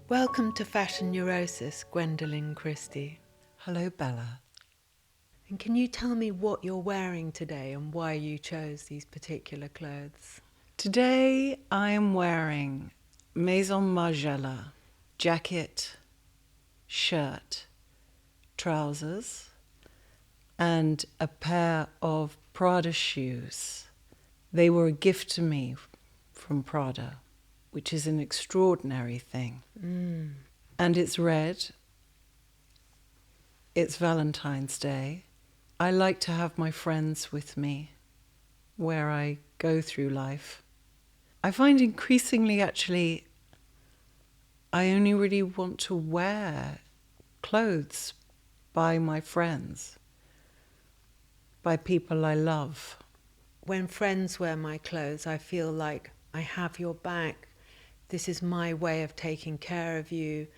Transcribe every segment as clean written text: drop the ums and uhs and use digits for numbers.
Welcome to Fashion Neurosis, Gwendoline Christie. Hello, Bella. And can you tell me what you're wearing today and why you chose these particular clothes? Today I am wearing Maison Margiela jacket, shirt, trousers, and a pair of Prada shoes. They were a gift to me from Prada, which is an extraordinary thing. And it's red. It's Valentine's Day. I like to have my friends with me where I go through life. I find increasingly, actually, I only really want to wear clothes by my friends, by people I love. When friends wear my clothes, I feel like I have your back. This is my way of taking care of you.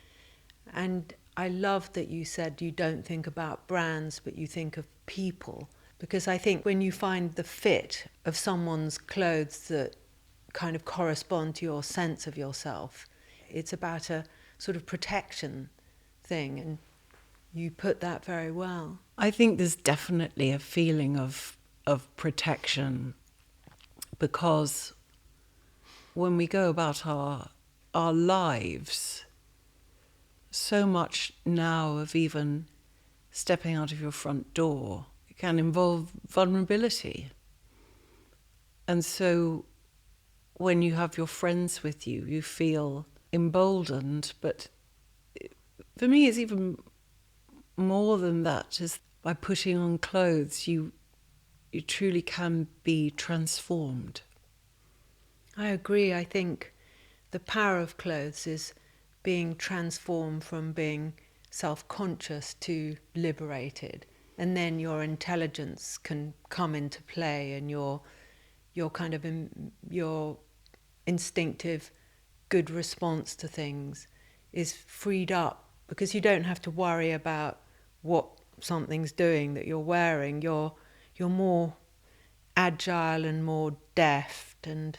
And I love that you said you don't think about brands, but you think of people. Because I think when you find the fit of someone's clothes that kind of correspond to your sense of yourself, it's about a sort of protection thing, and you put that very well. I think there's definitely a feeling of protection, because when we go about our lives, so much now of even stepping out of your front door can involve vulnerability. And so when you have your friends with you, you feel emboldened. But for me, it's even more than that. Is by putting on clothes, you truly can be transformed. I agree. I think the power of clothes is being transformed from being self-conscious to liberated. And then your intelligence can come into play, and your kind of your instinctive good response to things is freed up, because you don't have to worry about what something's doing that you're wearing. You're more agile and more deft, and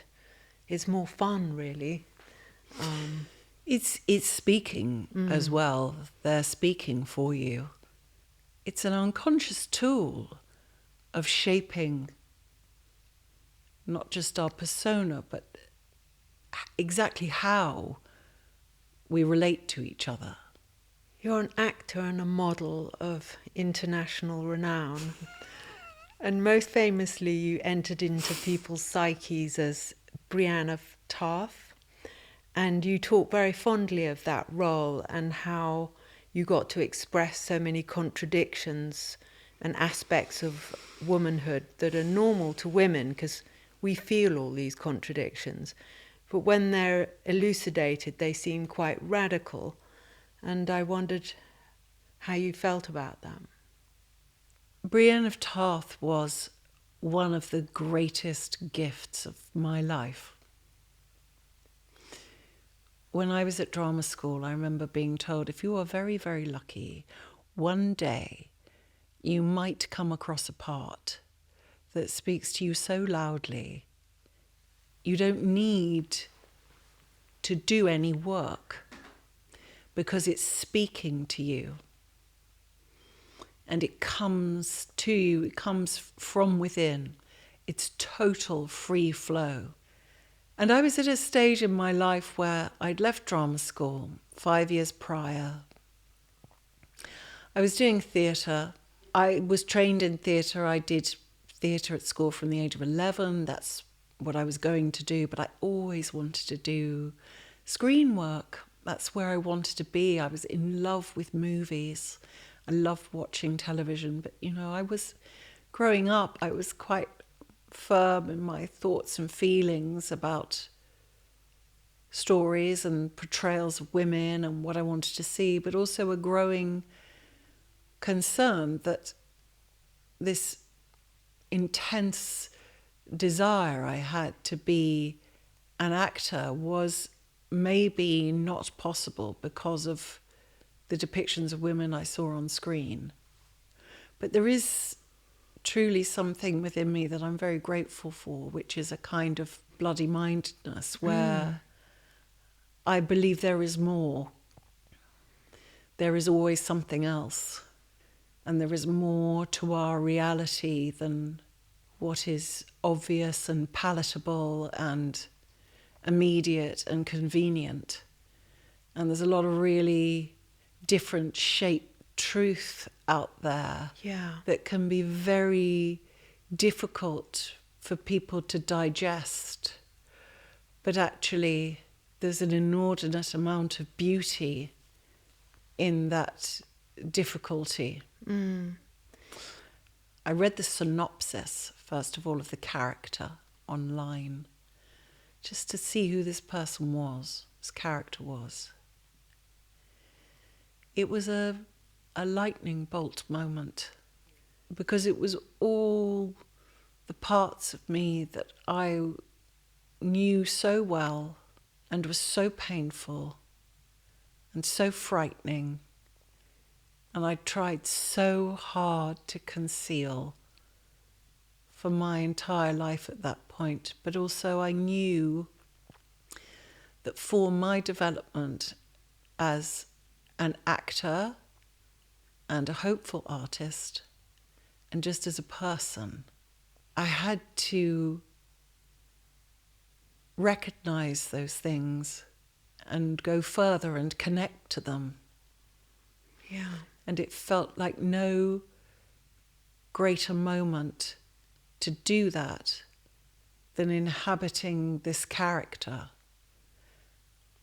it's more fun, really. It's speaking as well. They're speaking for you. It's an unconscious tool of shaping not just our persona, but exactly how we relate to each other. You're an actor and a model of international renown. And most famously, you entered into people's psyches as Brienne of Tarth. And you talk very fondly of that role and how you got to express so many contradictions and aspects of womanhood that are normal to women, because we feel all these contradictions. But when they're elucidated, they seem quite radical. And I wondered how you felt about that. Brienne of Tarth was one of the greatest gifts of my life. When I was at drama school, I remember being told, if you are very, very lucky, one day you might come across a part that speaks to you so loudly, you don't need to do any work because it's speaking to you. And it comes to you, it comes from within. It's total free flow. And I was at a stage in my life where I'd left drama school 5 years prior. I was doing theatre. I was trained in theatre. I did theatre at school from the age of 11. That's what I was going to do. But I always wanted to do screen work. That's where I wanted to be. I was in love with movies. I loved watching television. But, I was growing up, I was quite firm in my thoughts and feelings about stories and portrayals of women and what I wanted to see, but also a growing concern that this intense desire I had to be an actor was maybe not possible because of the depictions of women I saw on screen. But there is truly something within me that I'm very grateful for, which is a kind of bloody mindedness where I believe there is more there is always something else. And there is more to our reality than what is obvious and palatable and immediate and convenient. And there's a lot of really different shaped truth out there that can be very difficult for people to digest. But actually, there's an inordinate amount of beauty in that difficulty. I read the synopsis, first of all, of the character online, just to see who this person was, this character was. It was a lightning bolt moment, because it was all the parts of me that I knew so well and was so painful and so frightening, and I tried so hard to conceal for my entire life at that point. But also I knew that for my development as an actor and a hopeful artist, and just as a person, I had to recognize those things and go further and connect to them. Yeah. And it felt like no greater moment to do that than inhabiting this character.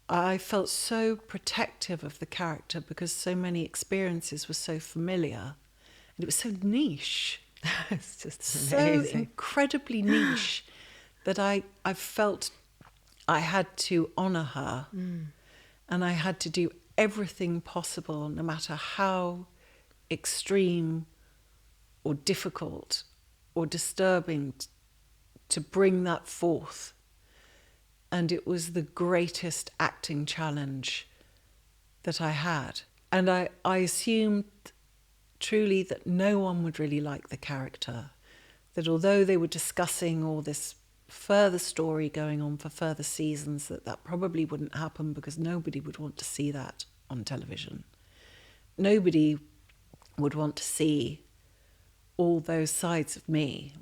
I felt so protective of the character because so many experiences were so familiar, and it was so niche. It's just amazing. So incredibly niche that I felt I had to honor her, and I had to do everything possible, no matter how extreme or difficult or disturbing, to bring that forth. And it was the greatest acting challenge that I had. And I assumed truly that no one would really like the character, that although they were discussing all this further story going on for further seasons, that probably wouldn't happen because nobody would want to see that on television. Nobody would want to see all those sides of me.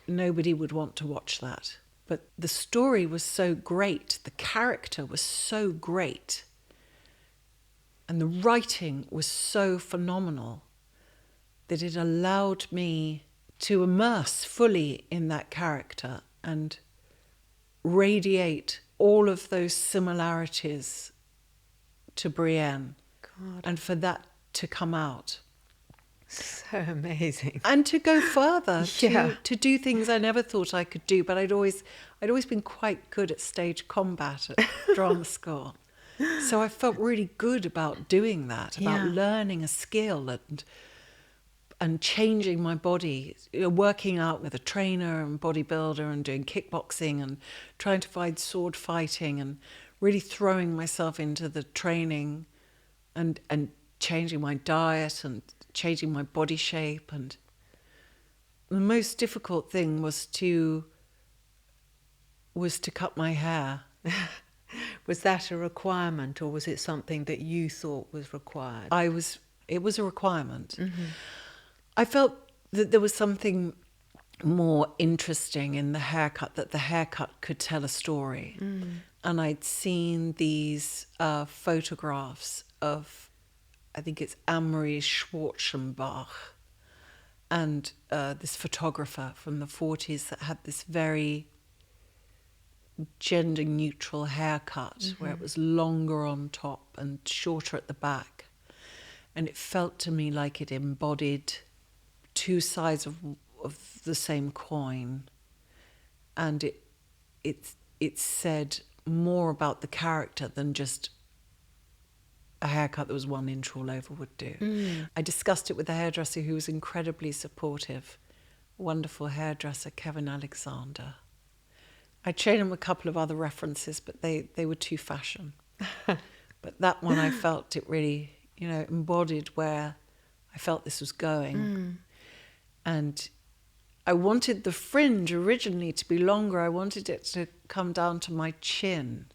Nobody would want to watch that. But the story was so great, the character was so great, and the writing was so phenomenal that it allowed me to immerse fully in that character and radiate all of those similarities to Brienne. God. And for that to come out. So amazing. And to go further, Yeah. to do things I never thought I could do, but I'd always been quite good at stage combat at drama school. So I felt really good about doing that, about learning a skill and changing my body, working out with a trainer and bodybuilder and doing kickboxing and trying to find sword fighting and really throwing myself into the training and changing my diet and changing my body shape. And the most difficult thing was to cut my hair. Was that a requirement, or was it something that you thought was required? It was a requirement. Mm-hmm. I felt that there was something more interesting in the haircut, that the haircut could tell a story. And I'd seen these photographs of, I think it's Anne-Marie Schwarzenbach, and this photographer from the 40s that had this very gender-neutral haircut, where it was longer on top and shorter at the back. And it felt to me like it embodied two sides of the same coin. And it said more about the character than just a haircut that was 1 inch all over would do. I discussed it with the hairdresser, who was incredibly supportive. Wonderful hairdresser, Kevin Alexander. I showed him a couple of other references, but they were too fashion. But that one, I felt it really, embodied where I felt this was going. And I wanted the fringe originally to be longer. I wanted it to come down to my chin,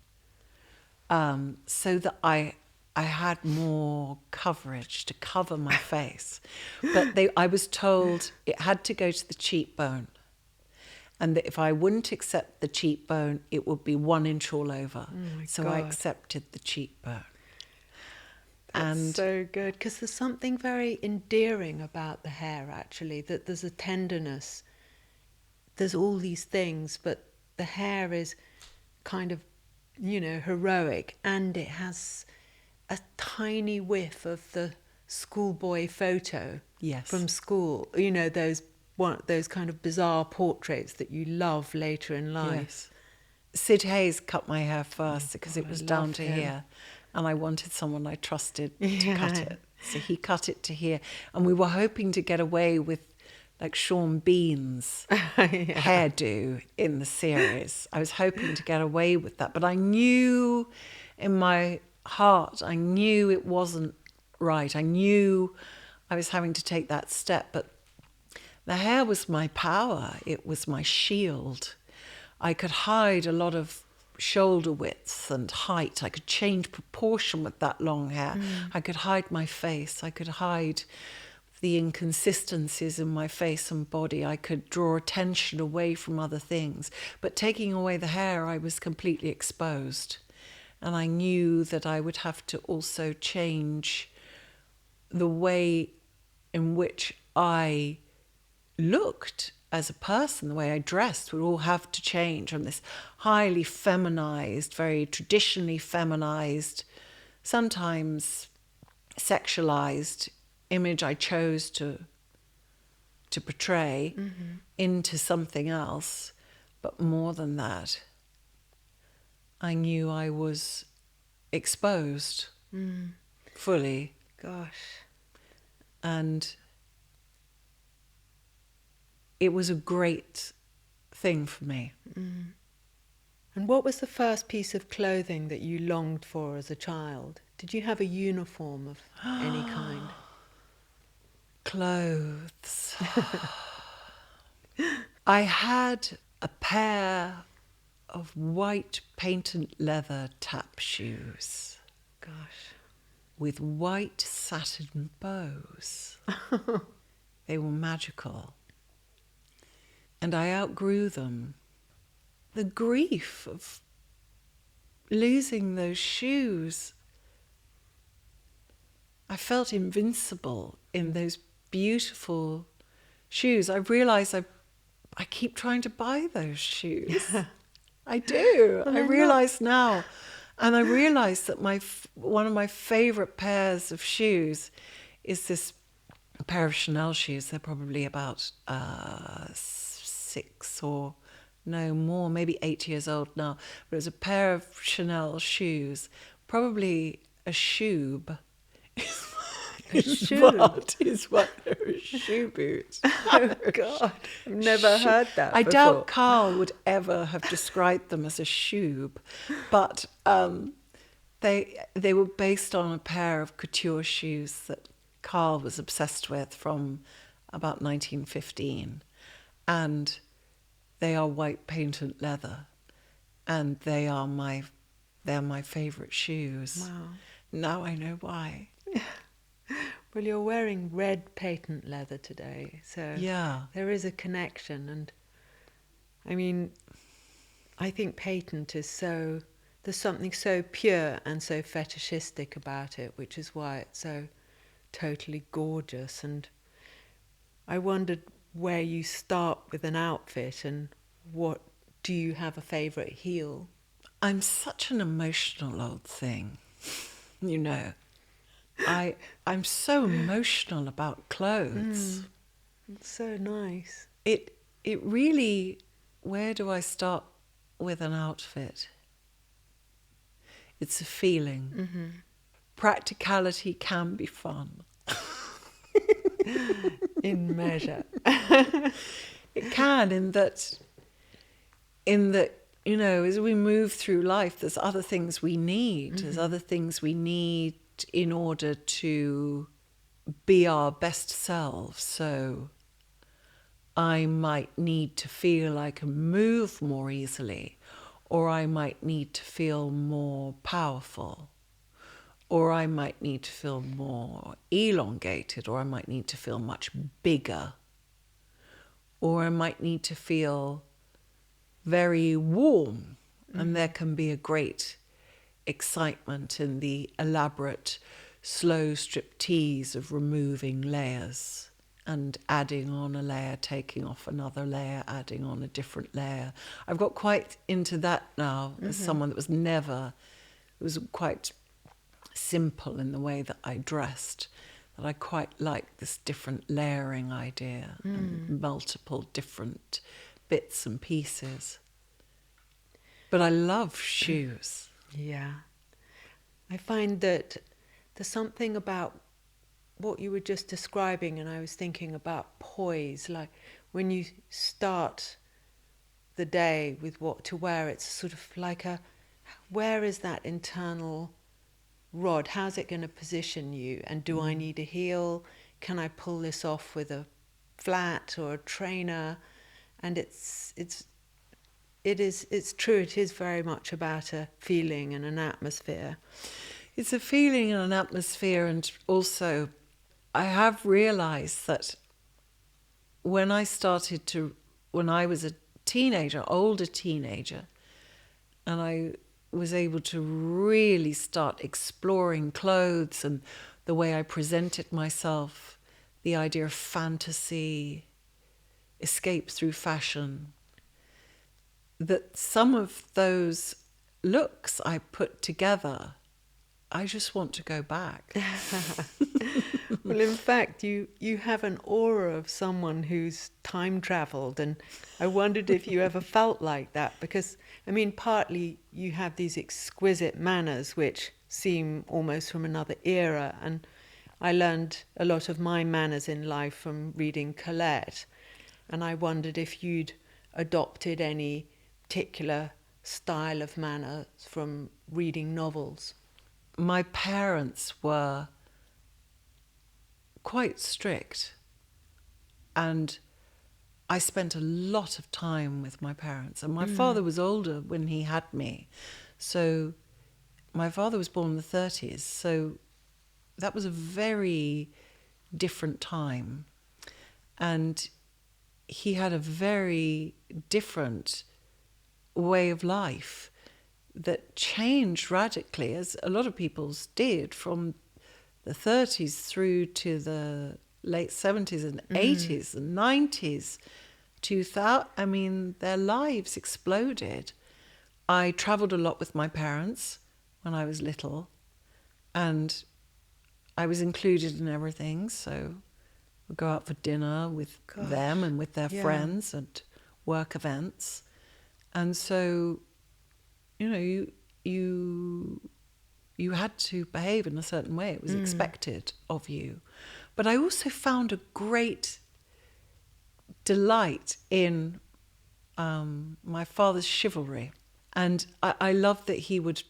so that I I had more coverage to cover my face. But I was told it had to go to the cheekbone. And that if I wouldn't accept the cheekbone, it would be 1 inch all over. So I God. accepted the cheekbone. That's so good, because there's something very endearing about the hair, actually, that there's a tenderness. There's all these things, but the hair is kind of, heroic, and it has a tiny whiff of the schoolboy photo from school. Those kind of bizarre portraits that you love later in life. Yes. Sid Hayes cut my hair first because it was down to here, and I wanted someone I trusted to cut it. So he cut it to here, and we were hoping to get away with like Sean Bean's hairdo in the series. I was hoping to get away with that, but I knew in my heart, I knew it wasn't right. I knew I was having to take that step, but the hair was my power. It was my shield. I could hide a lot of shoulder width and height. I could change proportion with that long hair. I could hide my face. I could hide the inconsistencies in my face and body. I could draw attention away from other things. But taking away the hair, I was completely exposed. And I knew that I would have to also change the way in which I looked as a person, the way I dressed would all have to change from this highly feminized, very traditionally feminized, sometimes sexualized image I chose to portray into something else. But more than that, I knew I was exposed fully. Gosh. And it was a great thing for me. And what was the first piece of clothing that you longed for as a child? Did you have a uniform of any kind? Clothes. I had a pair of white patent leather tap shoes. Gosh. With white satin bows. They were magical. And I outgrew them. The grief of losing those shoes. I felt invincible in those beautiful shoes. I realised I keep trying to buy those shoes. I do. I realise now. And I realised that one of my favourite pairs of shoes is this pair of Chanel shoes. They're probably about 6 or no more, maybe 8 years old now. But it was a pair of Chanel shoes, probably a shoe. A shoe? Is what a shoe boot. Oh God, I've never heard that I before. doubt Carl would ever have described them as a shoe, but they were based on a pair of couture shoes that Carl was obsessed with from about 1915, and they are white patent leather, and they're my favourite shoes. Wow. Now I know why. Well, you're wearing red patent leather today, so Yeah. there is a connection. And I mean, I think patent is there's something so pure and so fetishistic about it, which is why it's so totally gorgeous. And I wondered where you start with an outfit, and do you have a favourite heel? I'm such an emotional old thing, you know. I'm so emotional about clothes. It's so nice. It really, where do I start with an outfit? It's a feeling. Practicality can be fun. In measure. It can, in that, you know, as we move through life, there's other things we need. There's other things we need in order to be our best selves. So I might need to feel I can move more easily, or I might need to feel more powerful, or I might need to feel more elongated, or I might need to feel much bigger, or I might need to feel very warm. And there can be a great excitement in the elaborate, slow striptease of removing layers and adding on a layer, taking off another layer, adding on a different layer. I've got quite into that now as someone that was quite simple in the way that I dressed, that I quite like this different layering idea and multiple different bits and pieces. But I love shoes. Yeah. I find that there's something about what you were just describing, and I was thinking about poise, like when you start the day with what to wear, it's sort of like where is that internal rod? How's it going to position you? And do I need a heel? Can I pull this off with a flat or a trainer? And it's true. It is very much about a feeling and an atmosphere. It's a feeling and an atmosphere, and also I have realized that when I was a teenager, older teenager, and I was able to really start exploring clothes and the way I presented myself, the idea of fantasy, escape through fashion, that some of those looks I put together, I just want to go back. Well, in fact, you have an aura of someone who's time traveled, and I wondered if you ever felt like that, because, I mean, partly you have these exquisite manners which seem almost from another era, and I learned a lot of my manners in life from reading Colette, and I wondered if you'd adopted any particular style of manners from reading novels. My parents were quite strict, and I spent a lot of time with my parents, and my father was older when he had me, so my father was born in the 30s, so that was a very different time, and he had a very different way of life that changed radically, as a lot of people's did, from the 30s through to the late 70s and 80s and 90s, 2000. I mean, their lives exploded. I travelled a lot with my parents when I was little, and I was included in everything, so we'd go out for dinner with them and with their friends at work events. And so, you know, you had to behave in a certain way. It was expected of you. But I also found a great delight in my father's chivalry. And I loved that he would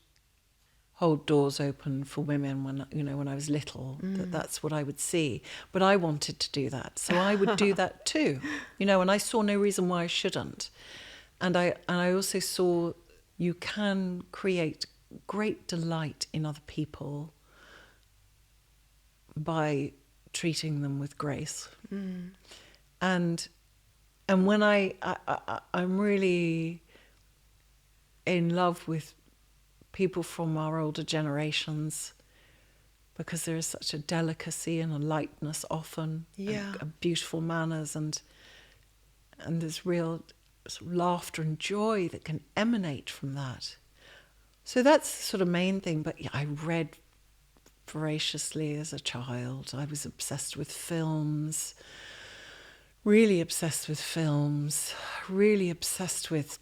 hold doors open for women when I was little. That's what I would see. But I wanted to do that. So I would do that too. And I saw no reason why I shouldn't. And I also saw you can create great delight in other people by treating them with grace. And when I'm really in love with people from our older generations, because there is such a delicacy and a lightness often, and beautiful manners, and there's real sort of laughter and joy that can emanate from that. So that's the sort of main thing. But yeah, I read voraciously as a child. I was obsessed with films, really obsessed with films, really obsessed with,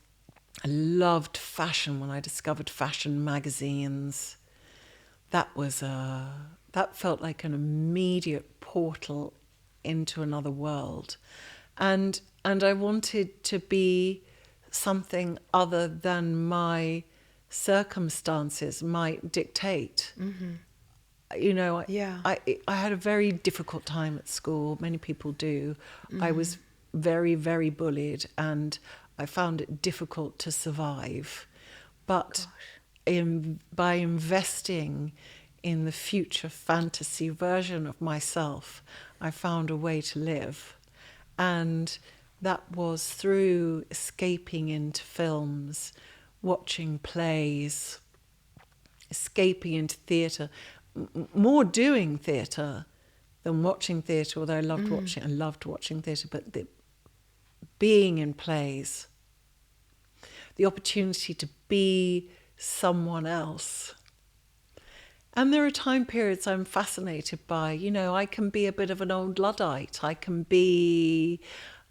I loved fashion when I discovered fashion magazines. That felt like an immediate portal into another world. And I wanted to be something other than my circumstances might dictate. I had a very difficult time at school. Many people do. I was very, very bullied, and I found it difficult to survive. But by investing in the future fantasy version of myself, I found a way to live. And that was through escaping into films, watching plays, escaping into theatre, more doing theatre than watching theatre, although I loved watching theatre, but being in plays, the opportunity to be someone else. And there are time periods I'm fascinated by. You know, I can be a bit of an old Luddite. I can be,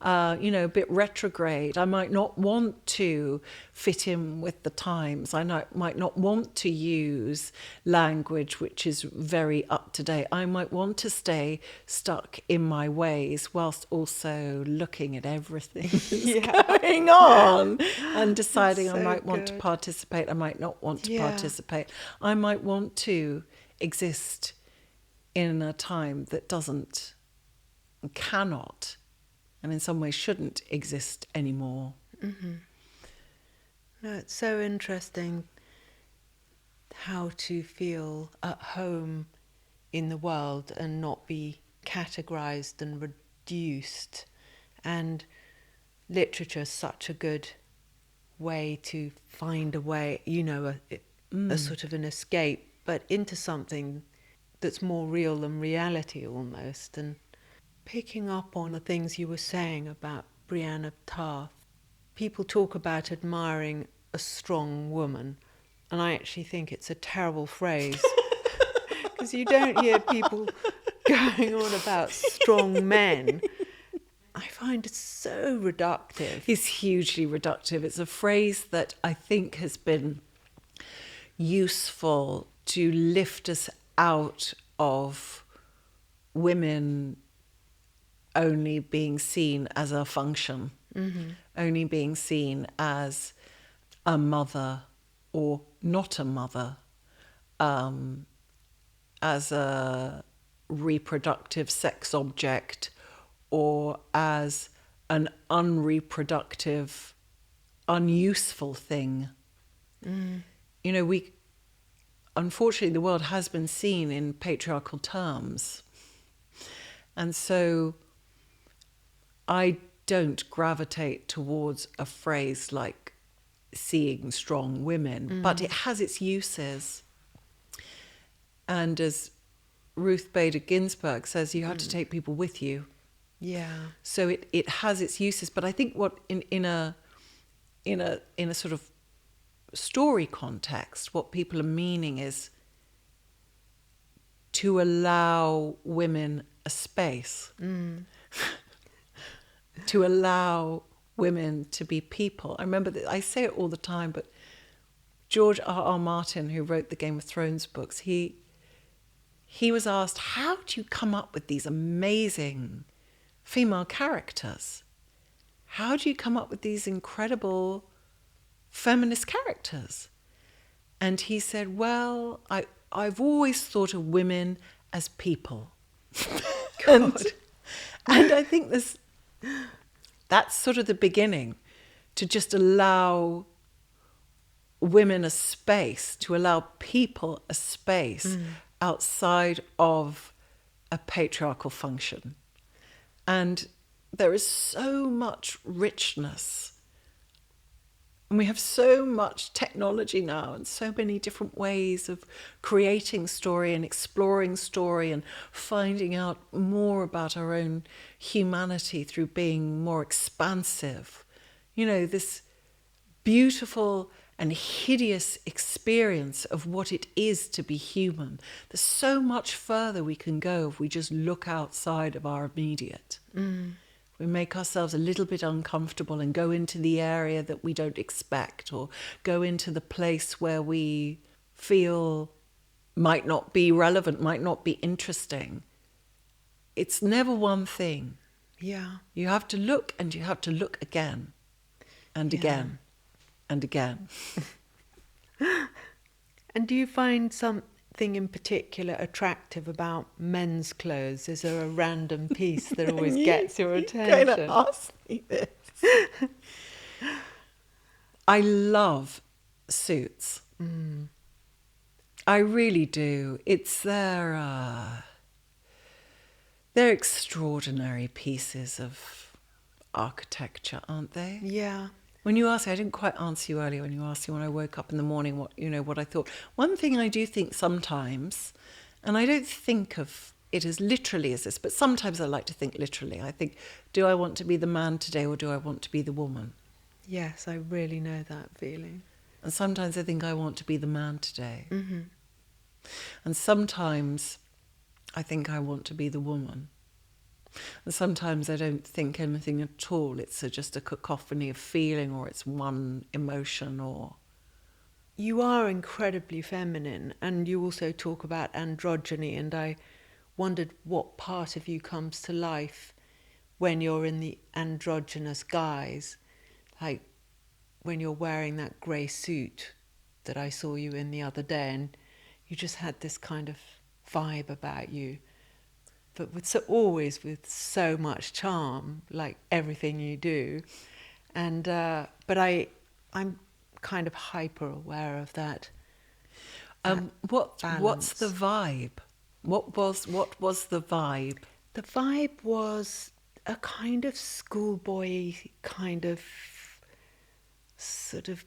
a bit retrograde. I might not want to fit in with the times. I might not want to use language which is very up to date. I might want to stay stuck in my ways whilst also looking at everything that's going on and deciding I might want to participate. I might not want to participate. I might want to exist in a time that doesn't, cannot, and in some ways shouldn't exist anymore. Mm-hmm. No, it's so interesting how to feel at home in the world and not be categorized and reduced. And literature is such a good way to find a way, a sort of an escape, but into something that's more real than reality almost. And picking up on the things you were saying about Brienne of Tarth, people talk about admiring a strong woman, and I actually think it's a terrible phrase because you don't hear people going on about strong men. I find it so reductive. It's hugely reductive. It's a phrase that I think has been useful to lift us out of women only being seen as a function, only being seen as a mother or not a mother, as a reproductive sex object, or as an unreproductive, unuseful thing. Unfortunately, the world has been seen in patriarchal terms. And so I don't gravitate towards a phrase like seeing strong women, but it has its uses. And as Ruth Bader Ginsburg says, you have to take people with you. Yeah. So it has its uses, but I think what in a sort of story context, what people are meaning is to allow women a space, to allow women to be people. I remember that I say it all the time, but George R.R. Martin, who wrote the Game of Thrones books, he was asked, how do you come up with these amazing female characters? How do you come up with these incredible feminist characters? And he said, well, I've always thought of women as people. and I think that's sort of the beginning, to just allow women a space, to allow people a space outside of a patriarchal function. And there is so much richness. And we have so much technology now and so many different ways of creating story and exploring story and finding out more about our own humanity through being more expansive. This beautiful and hideous experience of what it is to be human. There's so much further we can go if we just look outside of our immediate. We make ourselves a little bit uncomfortable and go into the area that we don't expect, or go into the place where we feel might not be relevant, might not be interesting. It's never one thing. Yeah. You have to look, and you have to look again and again and again. And do you find something in particular attractive about men's clothes? Is there a random piece that always gets your attention? You're going to ask me this. I love suits. I really do. They're extraordinary pieces of architecture, aren't they? Yeah. When you asked, I didn't quite answer you earlier when you asked me when I woke up in the morning what I thought. One thing I do think sometimes, and I don't think of it as literally as this, but sometimes I like to think literally. I think, do I want to be the man today or do I want to be the woman? Yes, I really know that feeling. And sometimes I think I want to be the man today. Mm-hmm. And sometimes I think I want to be the woman. And sometimes I don't think anything at all. It's just a cacophony of feeling, or it's one emotion, or... You are incredibly feminine, and you also talk about androgyny, and I wondered what part of you comes to life when you're in the androgynous guise, like when you're wearing that grey suit that I saw you in the other day, and you just had this kind of vibe about you, but always with so much charm, like everything you do. And but I'm kind of hyper aware of that. What's Balance. the vibe? What was the vibe? The vibe was a kind of schoolboy, kind of sort of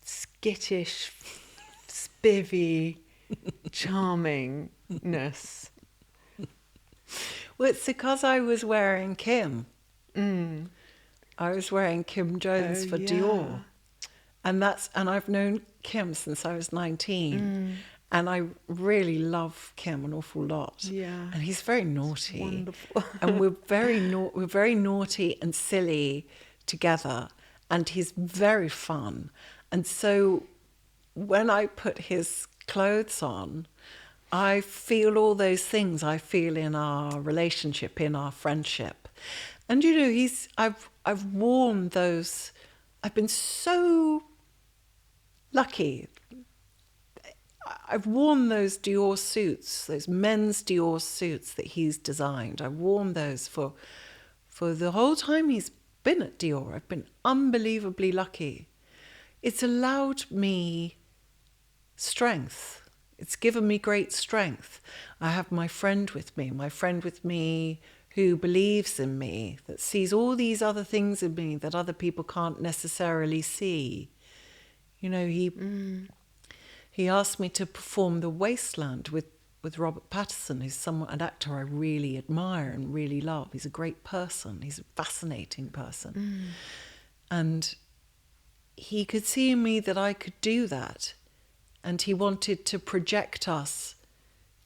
skittish, spivvy charmingness. Well, it's because I was wearing Kim. Mm. I was wearing Kim Jones for Dior. And I've known Kim since I was 19. And I really love Kim an awful lot. Yeah. And he's very naughty. It's wonderful. And we're very naughty and silly together. And he's very fun. And so when I put his clothes on, I feel all those things I feel in our relationship, in our friendship. And I've worn those. I've been so lucky. I've worn those Dior suits, those men's Dior suits that he's designed. I've worn those for the whole time he's been at Dior. I've been unbelievably lucky. It's allowed me strength. It's given me great strength. I have my friend with me who believes in me, that sees all these other things in me that other people can't necessarily see. You know, he asked me to perform The Wasteland with Robert Pattinson, who's an actor I really admire and really love. He's a great person. He's a fascinating person. And he could see in me that I could do that. And he wanted to project us.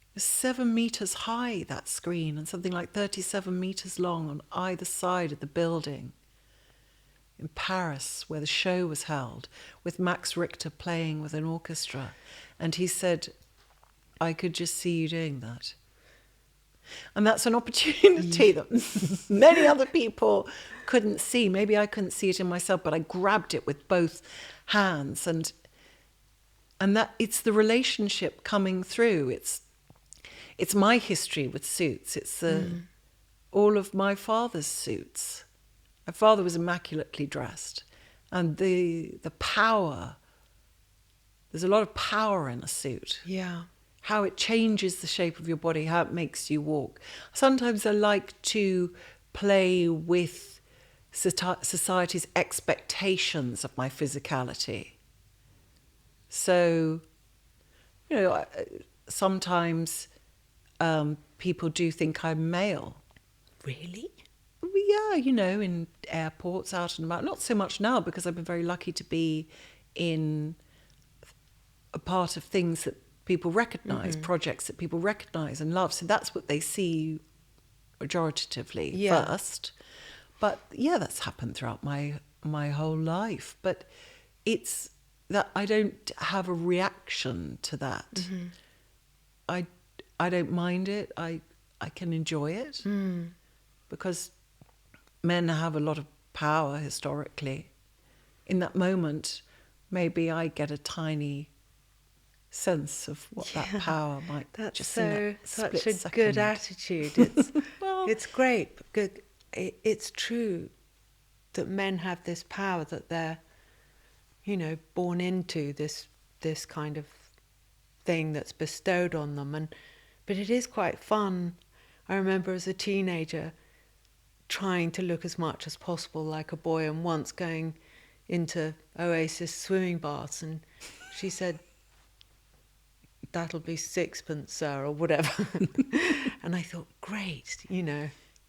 It was 7 meters high, that screen, and something like 37 meters long on either side of the building in Paris, where the show was held, with Max Richter playing with an orchestra. And he said, I could just see you doing that. And that's an opportunity that many other people couldn't see. Maybe I couldn't see it in myself, but I grabbed it with both hands. And that it's the relationship coming through. It's my history with suits. It's all of my father's suits. My father was immaculately dressed, and the power. There's a lot of power in a suit. Yeah. How it changes the shape of your body, how it makes you walk. Sometimes I like to play with society's expectations of my physicality. So, sometimes people do think I'm male. Really? Yeah, in airports, out and about. Not so much now, because I've been very lucky to be in a part of things that people recognise, projects that people recognise and love. So that's what they see majoritatively first. But yeah, that's happened throughout my whole life. But it's that I don't have a reaction to that. I don't mind it. I can enjoy it because men have a lot of power historically. In that moment, maybe I get a tiny sense of what that power might. That's just in such a second. good attitude. It's Well, it's great. Good. It's true that men have this power that they're, born into this kind of thing that's bestowed on them. But it is quite fun. I remember as a teenager trying to look as much as possible like a boy, and once going into Oasis swimming baths, and she said, "That'll be sixpence, sir," or whatever. And I thought, great,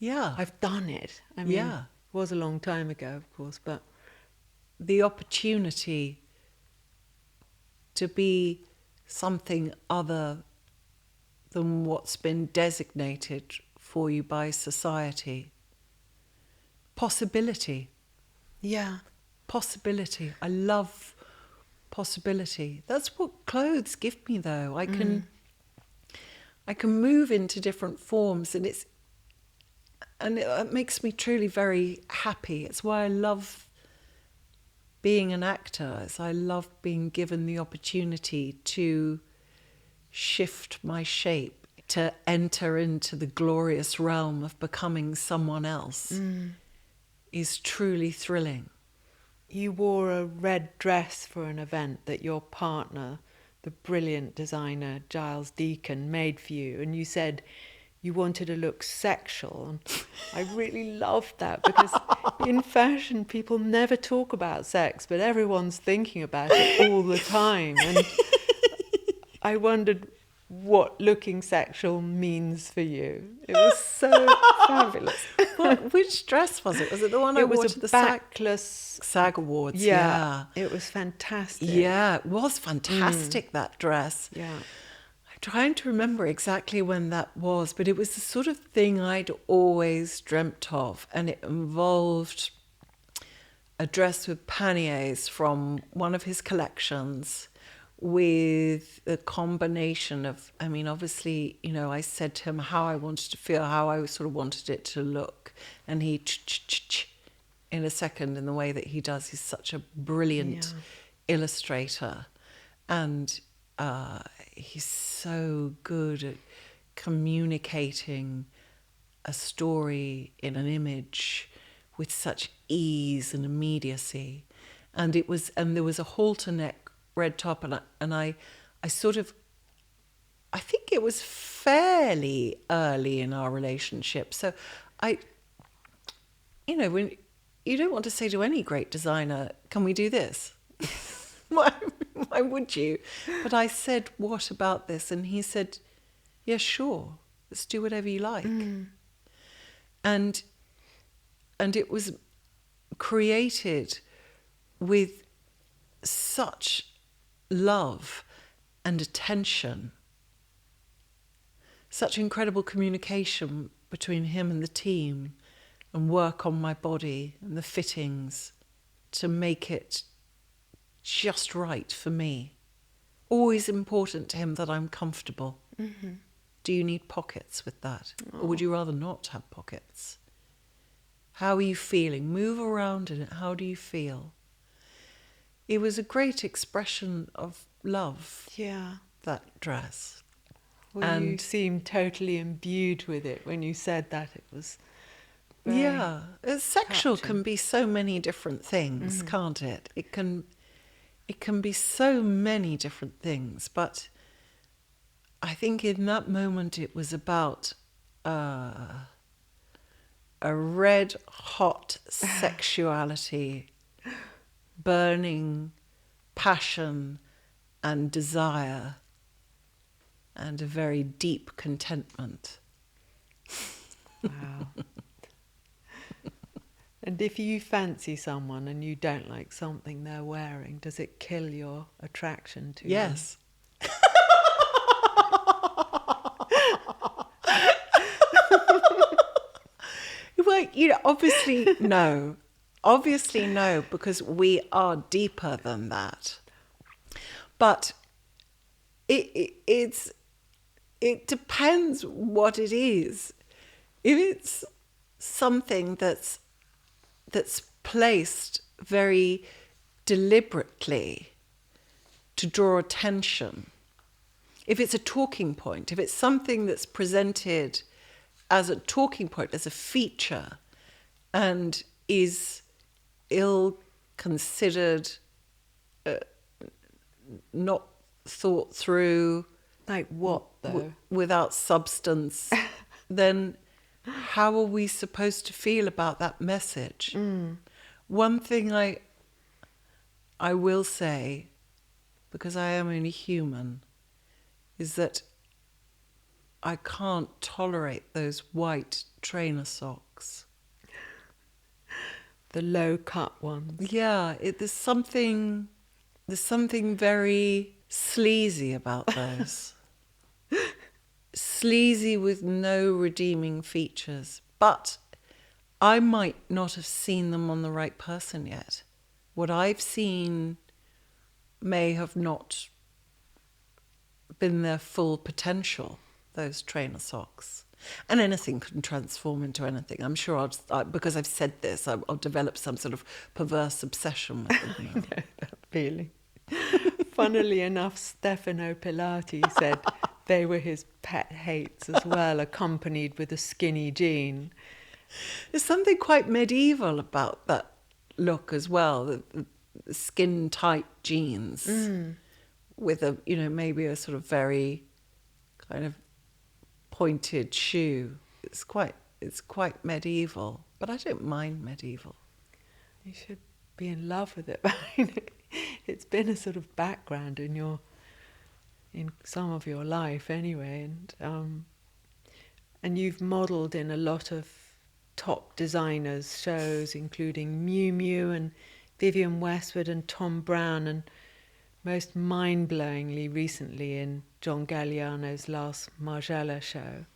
Yeah. I've done it. I mean, it was a long time ago, of course, but the opportunity to be something other than what's been designated for you by society. Possibility. yeah. Possibility. I love possibility. That's what clothes give me, though. I can move into different forms, and it makes me truly very happy. It's why I love being an actor. I love being given the opportunity to shift my shape, to enter into the glorious realm of becoming someone else is truly thrilling. You wore a red dress for an event that your partner, the brilliant designer Giles Deacon, made for you, and you said you wanted to look sexual. And I really loved that, because in fashion people never talk about sex, but everyone's thinking about it all the time. And I wondered what looking sexual means for you. It was so fabulous. Which dress was it? Was it the one I wore to the backless SAG Awards? Yeah, it was fantastic. Yeah, it was fantastic, that dress. Yeah. I'm trying to remember exactly when that was, but it was the sort of thing I'd always dreamt of, and it involved a dress with panniers from one of his collections, with a combination of, I mean, obviously, I said to him how I wanted to feel, how I sort of wanted it to look. And he, in a second, in the way that he does, he's such a brilliant illustrator. And he's so good at communicating a story in an image with such ease and immediacy. And there was a halter neck red top, and I think it was fairly early in our relationship. So when you don't want to say to any great designer, "Can we do this?" why would you? But I said, "What about this?" And he said, "Yeah, sure. Let's do whatever you like." And it was created with such love and attention, such incredible communication between him and the team, and work on my body and the fittings to make it just right for me. Always important to him that I'm comfortable. Do you need pockets with that? Or would you rather not have pockets? How are you feeling? Move around in it. How do you feel? It was a great expression of love. Yeah. That dress. Well, you seemed totally imbued with it when you said that. It was very sexual touching. can be so many different things, can't it? It can be so many different things, but I think in that moment it was about a red hot sexuality, burning passion and desire, and a very deep contentment. Wow. And if you fancy someone and you don't like something they're wearing, does it kill your attraction to them? Yes. Well, obviously no. Obviously no, because we are deeper than that. But it depends what it is. If it's something that's placed very deliberately to draw attention, if it's a talking point, if it's something that's presented as a talking point, as a feature, and is ill considered, not thought through, Like what, though? without substance, then how are we supposed to feel about that message? One thing I will say, because I am only human, is that I can't tolerate those white trainer socks. The low-cut ones. Yeah, there's something very sleazy about those. Sleazy with no redeeming features. But I might not have seen them on the right person yet. What I've seen may have not been their full potential, those trainer socks. And anything can transform into anything. I'm sure because I've said this, I'll develop some sort of perverse obsession with them. I know that feeling. Funnily enough, Stefano Pilati said they were his pet hates as well, accompanied with a skinny jean. There's something quite medieval about that look as well, the skin-tight jeans with a, maybe a sort of very kind of pointed shoe. It's quite medieval, but I don't mind medieval. You should be in love with it. It's been a sort of background in some of your life anyway, and you've modelled in a lot of top designers' shows, including Miu Miu and Vivienne Westwood and Thom Browne, and most mind-blowingly recently in John Galliano's Last Margiela show.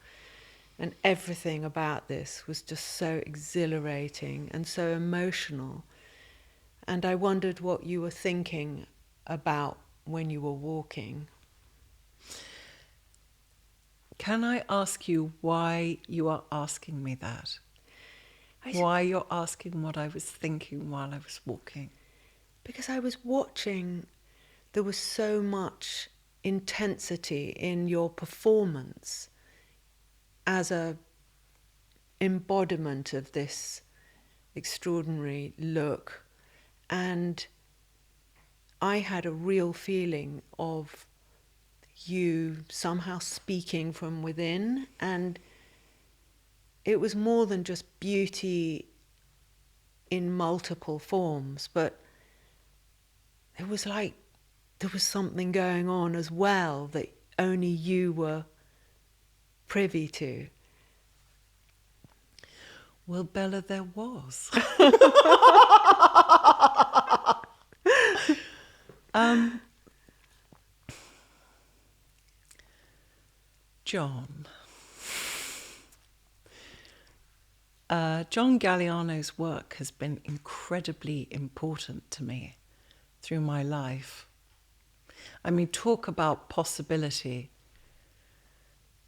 And everything about this was just so exhilarating and so emotional. And I wondered what you were thinking about when you were walking. Can I ask you why you are asking me that? Why you're asking what I was thinking while I was walking? Because I was watching, there was so much intensity in your performance as a embodiment of this extraordinary look. And I had a real feeling of you somehow speaking from within, and it was more than just beauty in multiple forms, but it was like there was something going on as well that only you were privy to. Well, Bella, there was. John Galliano's work has been incredibly important to me through my life. I mean, talk about possibility.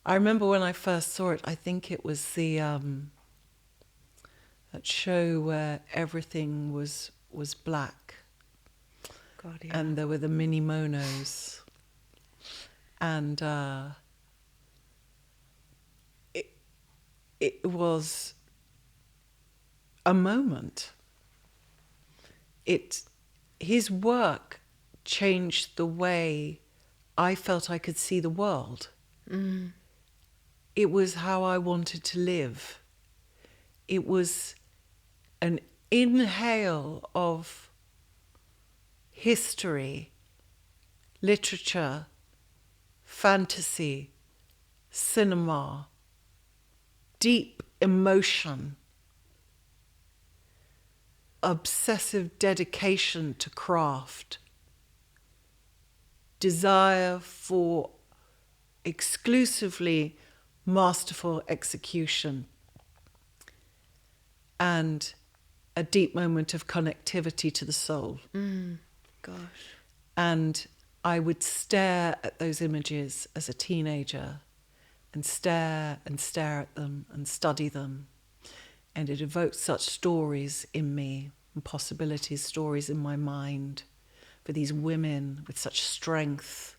I remember when I first saw it, I think it was that show where everything was black. God, yeah. And there were the mini monos. And it was a moment. His work changed the way I felt I could see the world. It was how I wanted to live. It was an inhale of history, literature, fantasy, cinema, deep emotion, obsessive dedication to craft, desire for exclusively masterful execution, and a deep moment of connectivity to the soul. Gosh. And I would stare at those images as a teenager and stare at them and study them. And it evoked such stories in me and possibilities, stories in my mind for these women with such strength,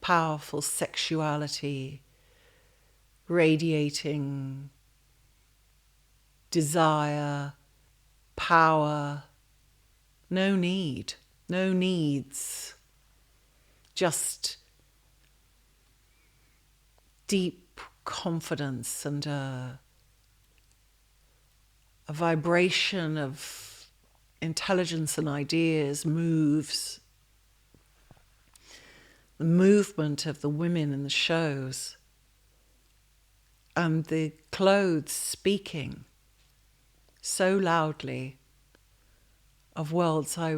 powerful sexuality, radiating desire, power, no needs. just deep confidence and a vibration of intelligence and ideas moves. The movement of the women in the shows and the clothes speaking so loudly of worlds I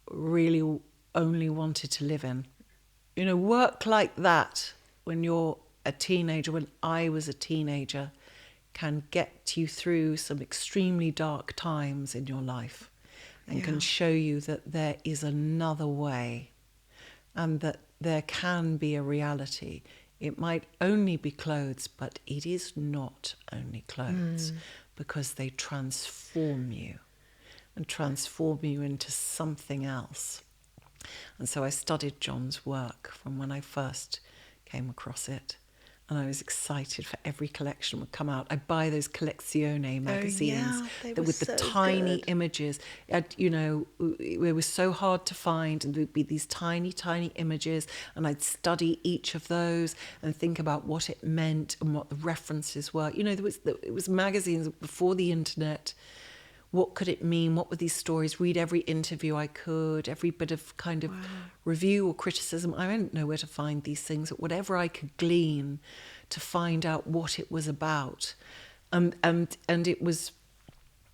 really only wanted to live in. You know, work like that when you're a teenager, when I was a teenager, can get you through some extremely dark times in your life and can show you that there is another way and that there can be a reality. It might only be clothes, but it is not only clothes because they transform you and transform you into something else. And so I studied John's work from when I first came across it. And I was excited for every collection would come out. I buy those Collezione magazines with the tiny images. You know, it was so hard to find, and there would be these tiny, tiny images, and I'd study each of those and think about what it meant and what the references were. You know, it was magazines before the internet. What could it mean? What were these stories? Read every interview I could, every bit of kind of review or criticism. I didn't know where to find these things, but whatever I could glean to find out what it was about. And it was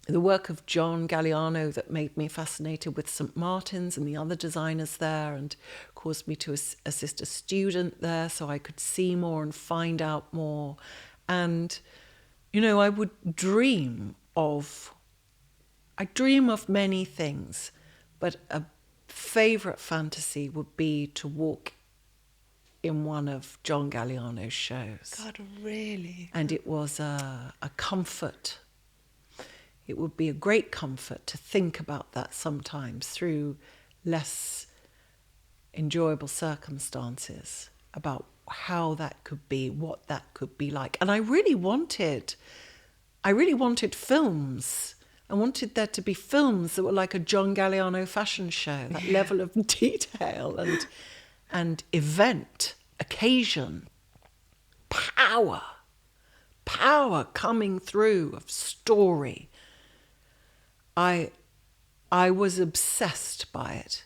the work of John Galliano that made me fascinated with St. Martin's and the other designers there, and caused me to assist a student there so I could see more and find out more. And, you know, I dream of many things, but a favourite fantasy would be to walk in one of John Galliano's shows. God, really? And it was a comfort. It would be a great comfort to think about that sometimes through less enjoyable circumstances, about how that could be, what that could be like. And I really wanted films. I wanted there to be films that were like a John Galliano fashion show, that level of detail and event, occasion, power coming through of story. I was obsessed by it.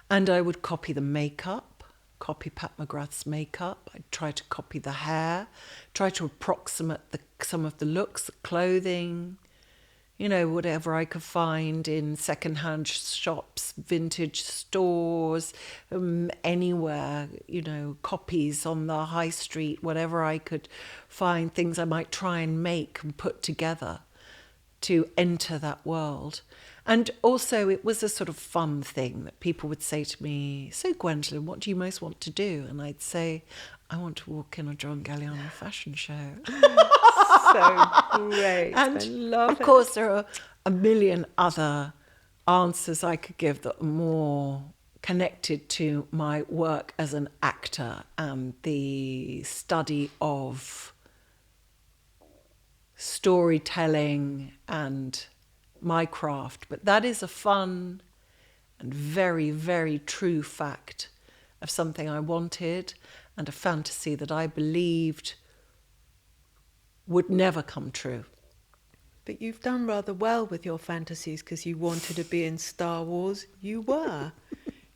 And I would copy the makeup, copy Pat McGrath's makeup. I'd try to copy the hair, try to approximate some of the looks, the clothing, you know, whatever I could find in secondhand shops, vintage stores, anywhere, you know, copies on the high street, whatever I could find, things I might try and make and put together to enter that world. And also it was a sort of fun thing that people would say to me, so Gwendoline, what do you most want to do? And I'd say, I want to walk in a John Galliano fashion show. So great. And I love of course, there are a million other answers I could give that are more connected to my work as an actor and the study of storytelling and my craft. But that is a fun and very, very true fact of something I wanted and a fantasy that I believed would never come true. But you've done rather well with your fantasies, because you wanted to be in Star Wars. You were.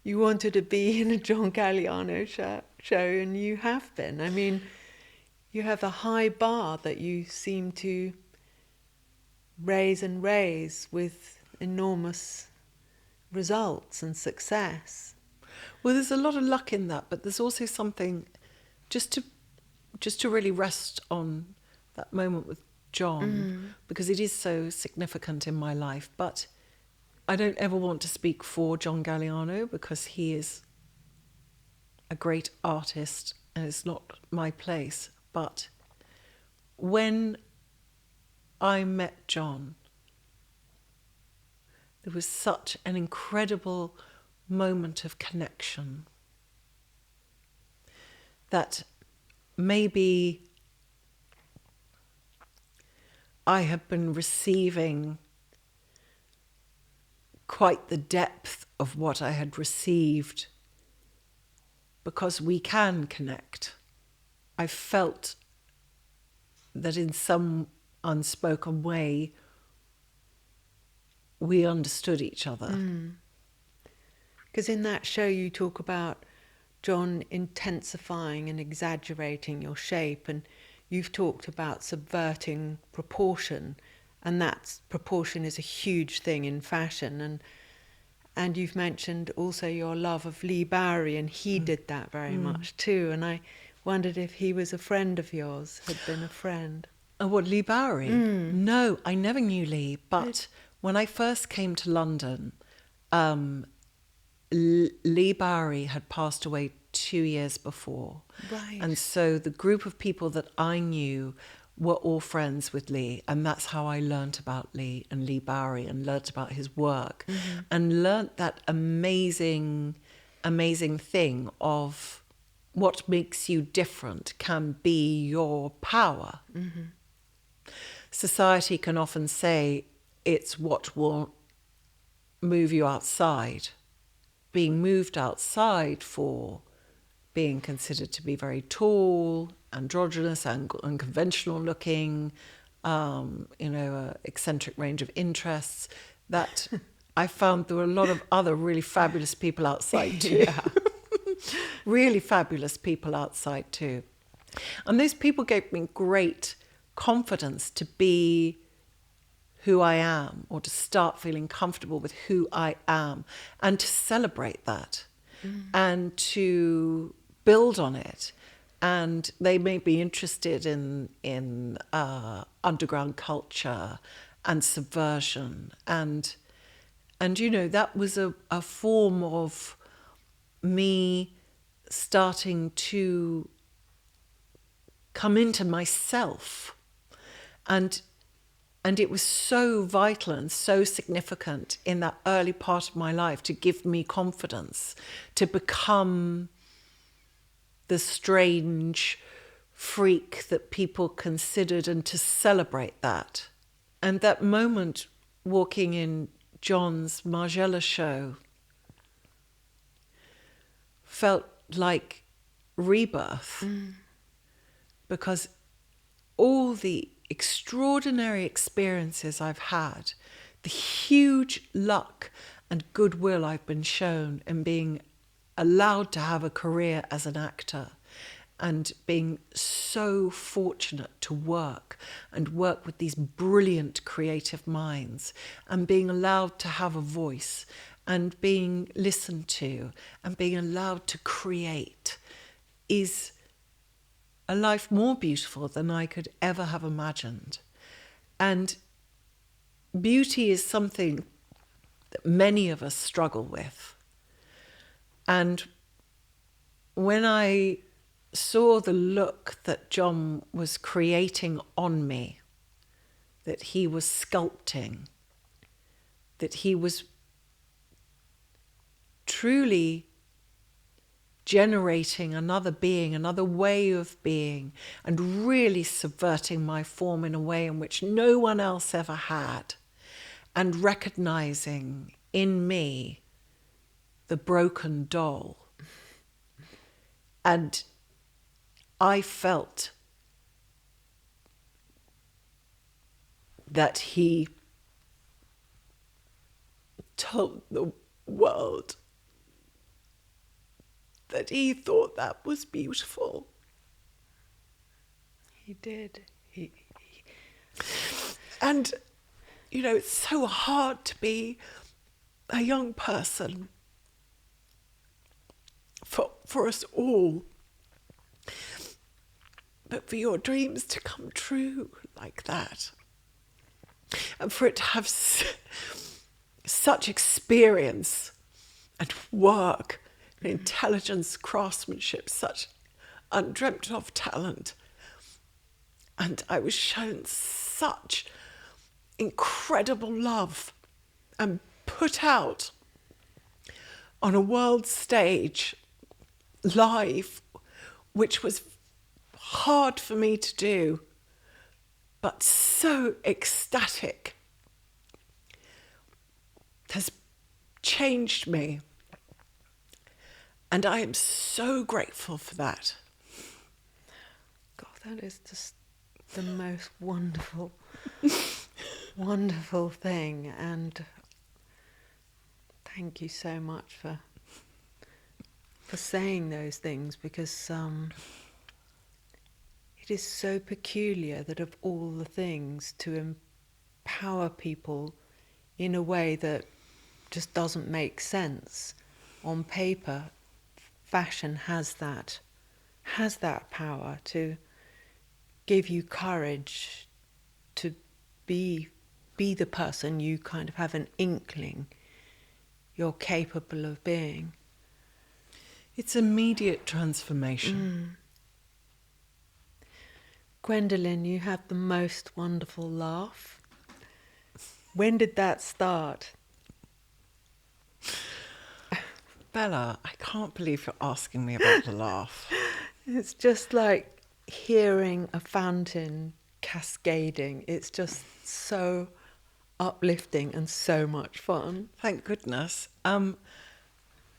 You wanted to be in a John Galliano show, and you have been. I mean, you have a high bar that you seem to raise and raise with enormous results and success. Well, there's a lot of luck in that, but there's also something just to really rest on that moment with John, because it is so significant in my life. But I don't ever want to speak for John Galliano, because he is a great artist and it's not my place. But when I met John, there was such an incredible moment of connection that maybe I have been receiving quite the depth of what I had received because we can connect. I felt that in some unspoken way, we understood each other. Because in that show you talk about John intensifying and exaggerating your shape, and you've talked about subverting proportion, and that proportion is a huge thing in fashion. And you've mentioned also your love of Lee Bowery, and he did that very much too. And I wondered if he was a friend of yours, had been a friend. Oh, what, Lee Bowery? No, I never knew Lee. But when I first came to London, Lee Bowery had passed away 2 years before. Right. And so the group of people that I knew were all friends with Lee. And that's how I learnt about Lee and Lee Bowery, and learnt about his work, and learnt that amazing, amazing thing of what makes you different can be your power. Society can often say it's what will move you outside. Being moved outside for being considered to be very tall, androgynous, and unconventional looking, eccentric range of interests, that I found there were a lot of other really fabulous people outside too. Really fabulous people outside too. And those people gave me great confidence to be who I am, or to start feeling comfortable with who I am, and to celebrate that, and to build on it. And they may be interested in underground culture and subversion, and that was a form of me starting to come into myself. And it was so vital and so significant in that early part of my life to give me confidence, to become the strange freak that people considered, and to celebrate that. And that moment walking in John's Margiela show felt like rebirth, because all the extraordinary experiences I've had, the huge luck and goodwill I've been shown in being allowed to have a career as an actor, and being so fortunate to work with these brilliant creative minds, and being allowed to have a voice, and being listened to, and being allowed to create, is a life more beautiful than I could ever have imagined. And beauty is something that many of us struggle with. And when I saw the look that John was creating on me, that he was sculpting, that he was truly generating another being, another way of being, and really subverting my form in a way in which no one else ever had, and recognizing in me the broken doll. And I felt that he told the world that he thought that was beautiful. He did. And, it's so hard to be a young person for us all. But for your dreams to come true like that, and for it to have such experience and work, intelligence, craftsmanship, such undreamt of talent. And I was shown such incredible love and put out on a world stage live, which was hard for me to do, but so ecstatic, has changed me. And I am so grateful for that. God, that is just the most wonderful, wonderful thing. And thank you so much for saying those things, because it is so peculiar that of all the things to empower people in a way that just doesn't make sense on paper, fashion has that power to give you courage to be the person you kind of have an inkling you're capable of being. It's immediate transformation. Gwendoline, you have the most wonderful laugh. When did that start? Bella, I can't believe you're asking me about the laugh. It's just like hearing a fountain cascading. It's just so uplifting and so much fun. Thank goodness. I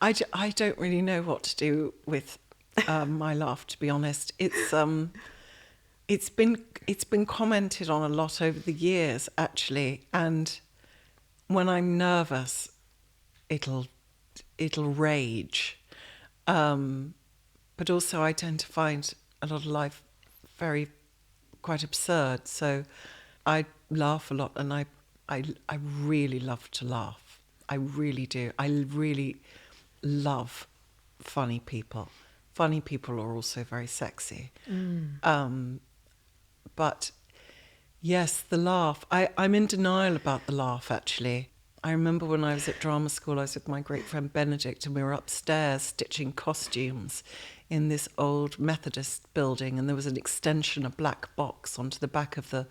don't really know what to do with my laugh, to be honest. It's been commented on a lot over the years, actually, and when I'm nervous, it'll rage. But also I tend to find a lot of life quite absurd. So I laugh a lot, and I really love to laugh. I really do. I really love funny people. Funny people are also very sexy. But yes, the laugh. I'm in denial about the laugh, actually. I remember when I was at drama school, I was with my great friend Benedict, and we were upstairs stitching costumes in this old Methodist building, and there was an extension, a black box onto the back of the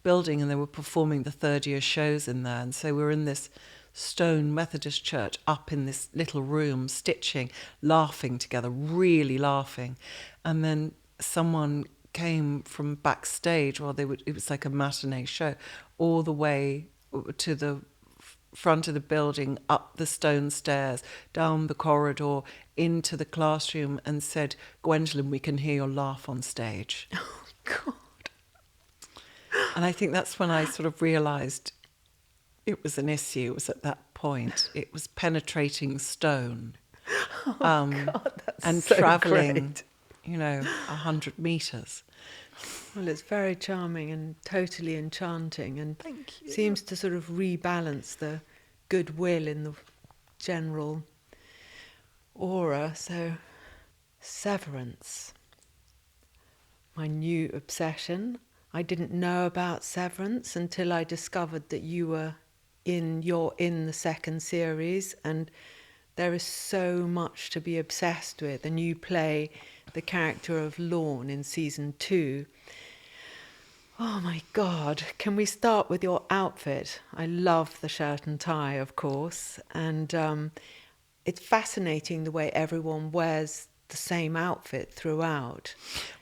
building, and they were performing the third-year shows in there. And so we were in this stone Methodist church up in this little room stitching, laughing together, really laughing. And then someone came from backstage it was like a matinee show, all the way to the front of the building, up the stone stairs, down the corridor, into the classroom, and said, "Gwendoline, we can hear your laugh on stage." Oh, God. And I think that's when I sort of realised it was an issue. It was at that point. It was penetrating stone. Oh, God, that's and so travelling, great. 100 metres. Well, it's very charming and totally enchanting, and Thank you. seems to sort of rebalance the goodwill in the general aura. So, Severance, my new obsession. I didn't know about Severance until I discovered that you're in the second series, and there is so much to be obsessed with, and you play the character of Lorne in season 2. Oh my God, can we start with your outfit? I love the shirt and tie, of course, and it's fascinating the way everyone wears the same outfit throughout.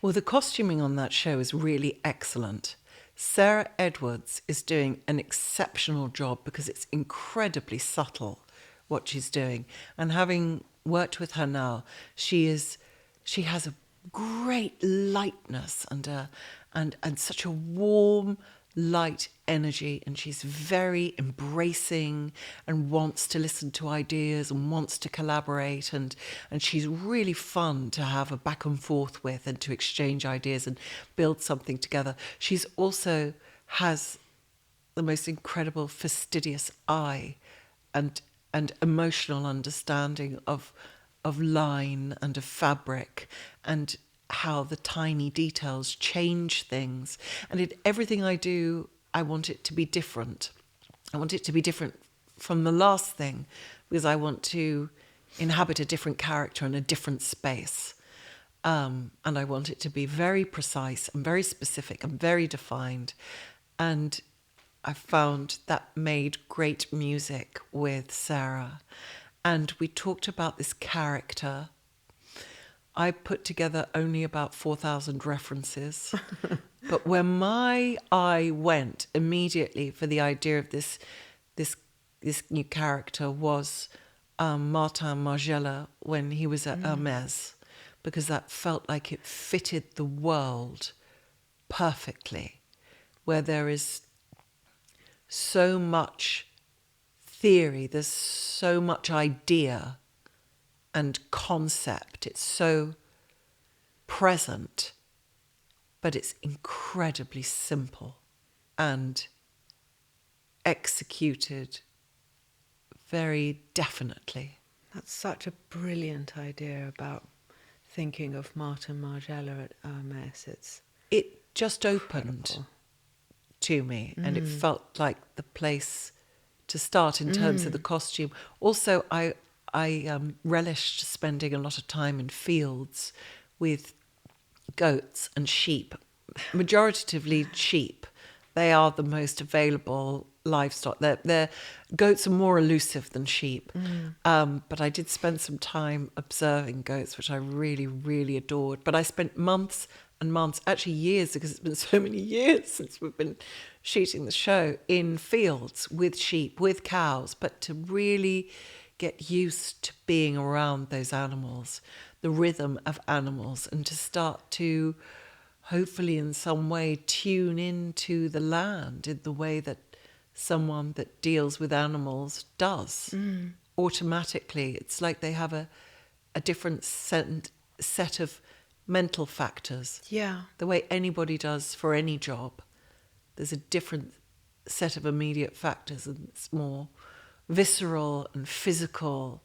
Well, the costuming on that show is really excellent. Sarah Edwards is doing an exceptional job because it's incredibly subtle what she's doing. And having worked with her now, she has a great lightness and such a warm, light energy, and she's very embracing and wants to listen to ideas and wants to collaborate, and she's really fun to have a back and forth with and to exchange ideas and build something together. She's also has the most incredible fastidious eye and emotional understanding of line and of fabric, and how the tiny details change things. And in everything I do, I want it to be different. I want it to be different from the last thing, because I want to inhabit a different character in a different space. And I want it to be very precise and very specific and very defined. And I found that made great music with Sarah. And we talked about this character. I put together only about 4,000 references. But where my eye went immediately for the idea of this new character was Martin Margiela when he was at Hermes, because that felt like it fitted the world perfectly, where there is so much theory, there's so much idea and concept. It's so present, but it's incredibly simple and executed very definitely. That's such a brilliant idea about thinking of Martin Margiela at Hermes. It just opened incredible to me, and it felt like the place to start in terms of the costume. Also, I relished spending a lot of time in fields with goats and sheep, majoritatively sheep. They are the most available livestock. Goats are more elusive than sheep. But I did spend some time observing goats, which I really, really adored. But I spent months and months, actually years, because it's been so many years since we've been shooting the show, in fields with sheep, with cows, but to really get used to being around those animals, the rhythm of animals, and to start to hopefully in some way tune into the land in the way that someone that deals with animals does. Automatically. It's like they have a different set of mental factors. Yeah. The way anybody does for any job. There's a different set of immediate factors, and it's more visceral and physical.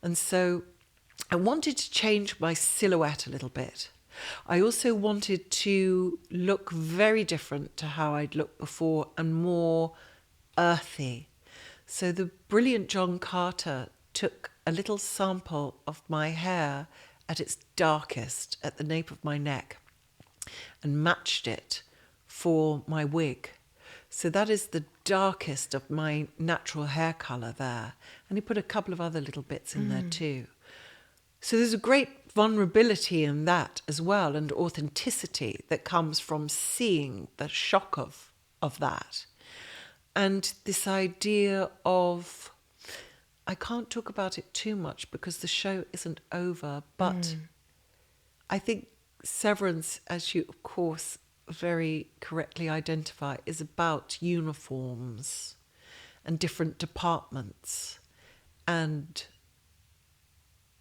And so I wanted to change my silhouette a little bit. I also wanted to look very different to how I'd looked before and more earthy. So the brilliant John Carter took a little sample of my hair at its darkest, at the nape of my neck, and matched it for my wig. So that is the darkest of my natural hair colour there. And he put a couple of other little bits in there too. So there's a great vulnerability in that as well, and authenticity that comes from seeing the shock of that. And this idea of, I can't talk about it too much because the show isn't over, but I think Severance, as you of course very correctly identify, is about uniforms and different departments and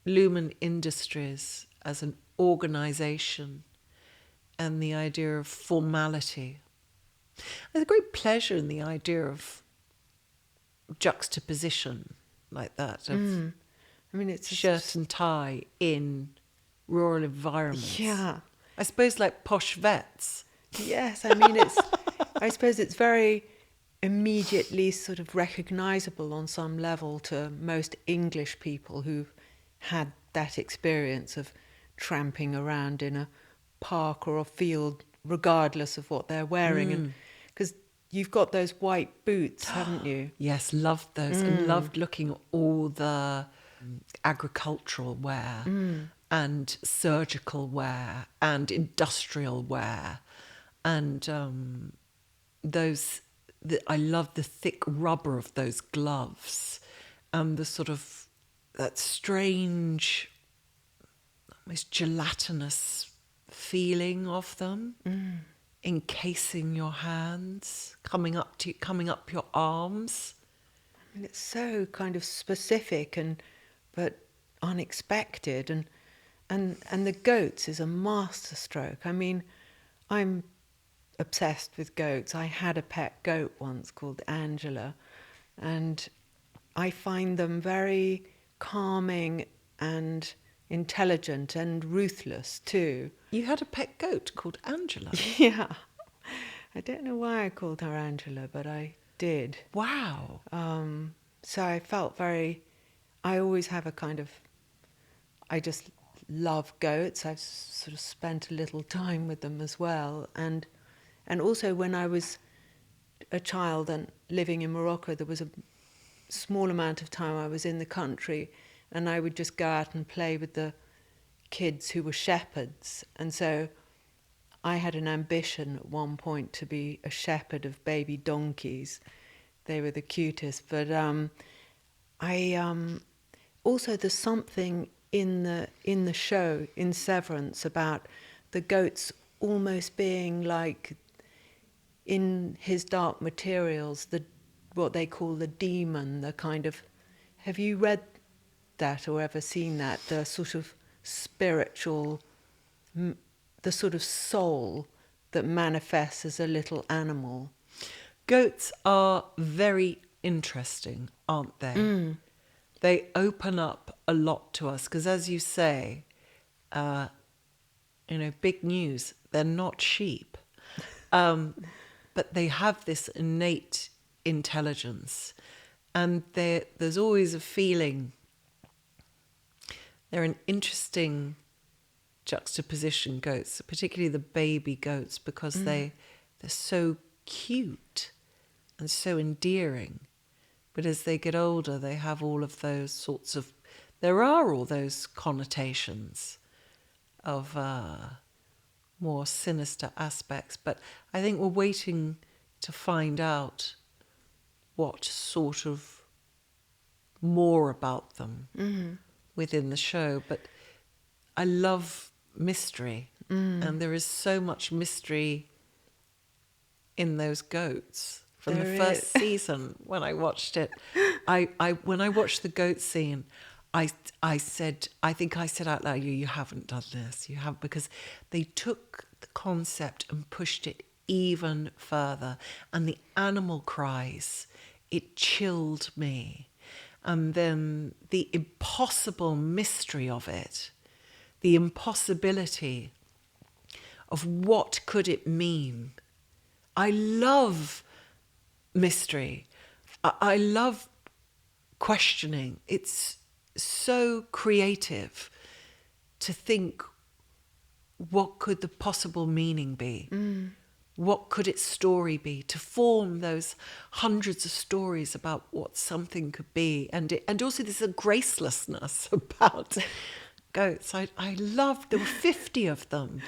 Lumen Industries as an organisation and the idea of formality. There's a great pleasure in the idea of juxtaposition like that, of I mean, it's shirt and tie in rural environments. Yeah. I suppose like posh vets. Yes, I mean, I suppose it's very immediately sort of recognisable on some level to most English people who've had that experience of tramping around in a park or a field, regardless of what they're wearing. And because you've got those white boots, haven't you? Yes, loved those, and loved looking at all the agricultural wear and surgical wear and industrial wear, and I love the thick rubber of those gloves and the sort of that strange, almost gelatinous feeling of them, encasing your hands, coming up your arms. I mean, it's so kind of specific but unexpected, and the goats is a masterstroke. I mean, I'm obsessed with goats. I had a pet goat once called Angela, and I find them very calming and intelligent and ruthless too. You had a pet goat called Angela? Yeah. I don't know why I called her Angela, but I did. Wow. So I felt I always have I just love goats. I've sort of spent a little time with them as well. And also when I was a child and living in Morocco, there was a small amount of time I was in the country, and I would just go out and play with the kids who were shepherds. And so I had an ambition at one point to be a shepherd of baby donkeys. They were the cutest, but also there's something in the show in Severance about the goats almost being like, in his Dark Materials, what they call the demon, the kind of, have you read that or ever seen that? The sort of spiritual, the sort of soul that manifests as a little animal. Goats are very interesting, aren't they? They open up a lot to us because, as you say, big news, they're not sheep. But they have this innate intelligence, and there's always a feeling. They're an interesting juxtaposition, goats, particularly the baby goats, because they're so cute and so endearing. But as they get older, they have all of those sorts of, there are all those connotations of more sinister aspects. But I think we're waiting to find out what sort of more about them within the show. But I love mystery, and there is so much mystery in those goats. From the first season, when I watched it, when I watched the goat scene, I think I said out loud, you haven't done this, you haven't, because they took the concept and pushed it even further. And the animal cries, it chilled me. And then the impossible mystery of it, the impossibility of what could it mean. I love mystery. I love questioning. It's so creative to think, what could the possible meaning be? What could its story be? To form those hundreds of stories about what something could be. And also there's a gracelessness about goats. I loved, there were 50 of them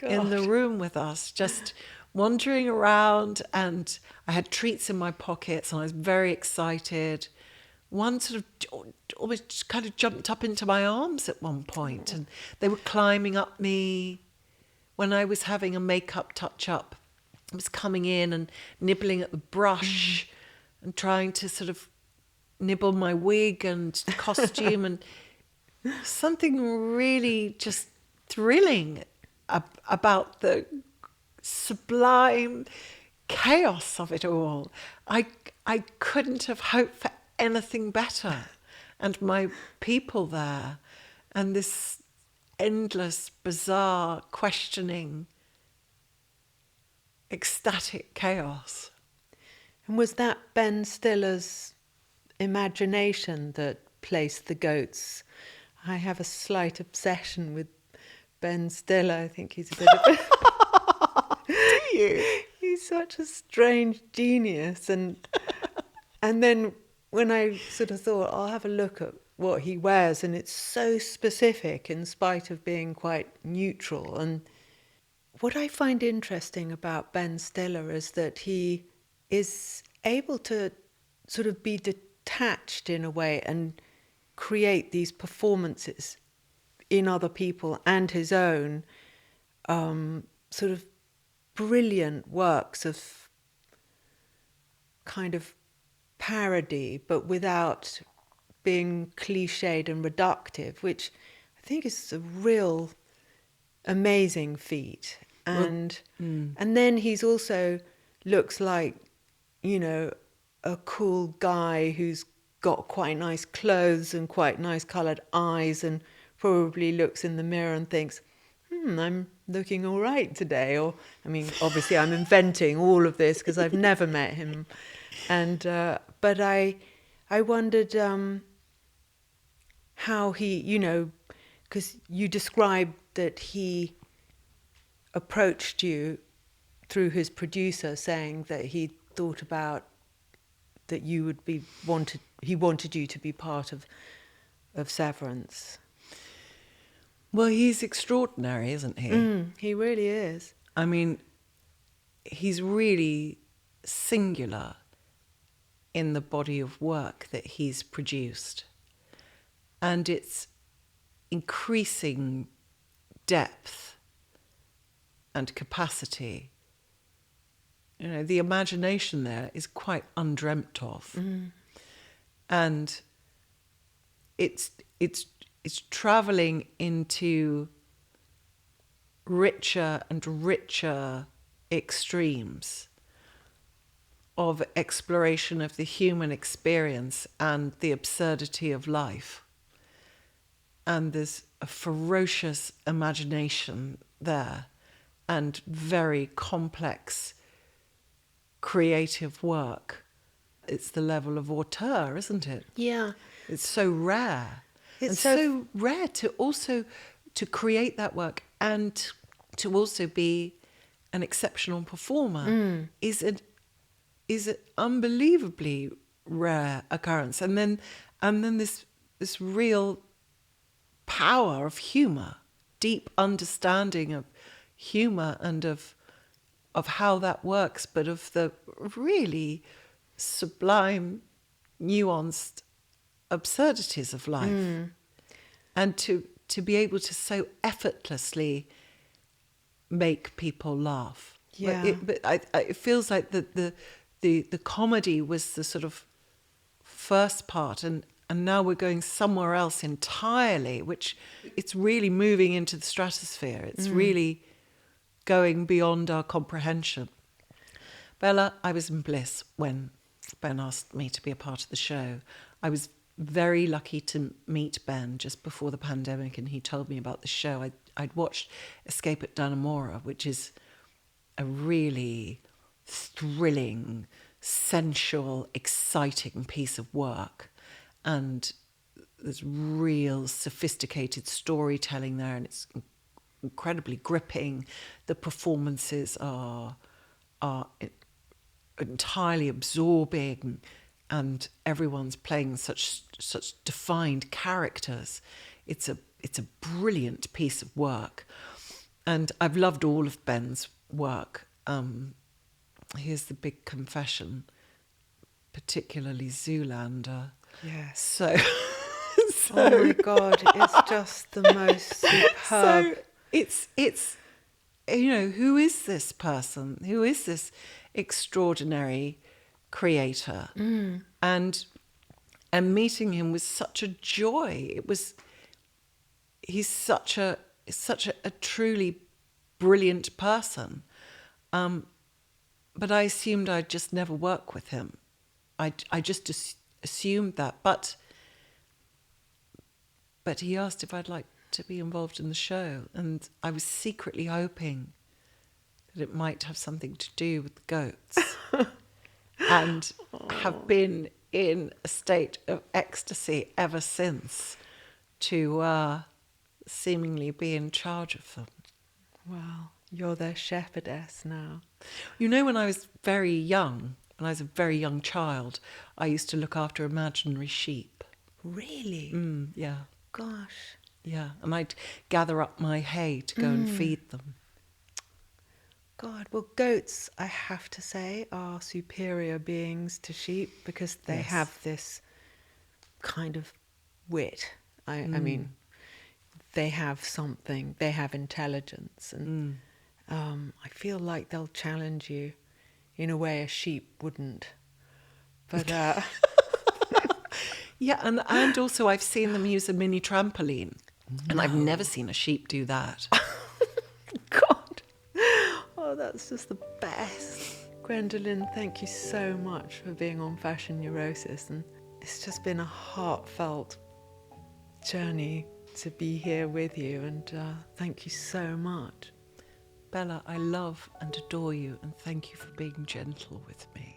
in the room with us, just wandering around, and I had treats in my pockets and I was very excited. One sort of almost kind of jumped up into my arms at one point, and they were climbing up me. When I was having a makeup touch-up, I was coming in and nibbling at the brush and trying to sort of nibble my wig and costume, and something really just thrilling about the sublime chaos of it all. I couldn't have hoped for anything better. And my people there, and this endless, bizarre, questioning, ecstatic chaos. And was that Ben Stiller's imagination that placed the goats? I have a slight obsession with Ben Stiller. I think he's a bit of a... Do you? He's such a strange genius. And then when I sort of thought, I'll have a look at what he wears, and it's so specific in spite of being quite neutral. And what I find interesting about Ben Stiller is that he is able to sort of be detached in a way and create these performances in other people and his own, sort of brilliant works of kind of parody, but without being cliched and reductive, which I think is a real amazing feat. And then he's also looks like, a cool guy who's got quite nice clothes and quite nice coloured eyes, and probably looks in the mirror and thinks, I'm looking all right today. Or, I mean, obviously I'm inventing all of this because I've never met him. And but I wondered how he, because you described that he approached you through his producer, saying that he thought about that you would be he wanted you to be part of Severance. Well, he's extraordinary, isn't he? He really is. I mean, he's really singular in the body of work that he's produced. and its increasing depth and capacity. You know, the imagination there is quite undreamt of. And it's traveling into richer and richer extremes of exploration of the human experience and the absurdity of life. And there's a ferocious imagination there and very complex creative work. It's the level of auteur, isn't it? Yeah. It's so rare. It's so rare to also to create that work and to also be an exceptional performer is an unbelievably rare occurrence. And then this real power of humour, deep understanding of humour and of how that works, but of the really sublime, nuanced absurdities of life. And to be able to so effortlessly make people laugh. Yeah. It feels like the comedy was the sort of first part, and now we're going somewhere else entirely, which it's really moving into the stratosphere. It's really going beyond our comprehension. Bella, I was in bliss when Ben asked me to be a part of the show. I was very lucky to meet Ben just before the pandemic, and he told me about the show. I'd watched Escape at Dannemora, which is a really thrilling, sensual, exciting piece of work. And there's real sophisticated storytelling there, and it's incredibly gripping. The performances are entirely absorbing, and everyone's playing such defined characters. It's a brilliant piece of work, and I've loved all of Ben's work. Here's the Big Confession, particularly Zoolander. Yes. So oh my God, it's just the most superb. So it's you know, who is this person? Who is this extraordinary creator? And meeting him was such a joy. He's such a truly brilliant person. But I assumed I'd just never work with him. I just assumed that. But he asked if I'd like to be involved in the show, and I was secretly hoping that it might have something to do with the goats. And have been in a state of ecstasy ever since to seemingly be in charge of them. Well, you're their shepherdess now. You know, when I was very young, when I was a very young child, I used to look after imaginary sheep. Really? Yeah. Gosh. Yeah, and I'd gather up my hay to go and feed them. God, well, goats, I have to say, are superior beings to sheep because they have this kind of wit. I mean, they have something, they have intelligence, and I feel like they'll challenge you in a way a sheep wouldn't. But yeah, and also I've seen them use a mini trampoline, and I've never seen a sheep do that. God, oh, that's just the best. Gwendoline, thank you so much for being on Fashion Neurosis, and it's just been a heartfelt journey to be here with you, and thank you so much. Bella, I love and adore you, and thank you for being gentle with me.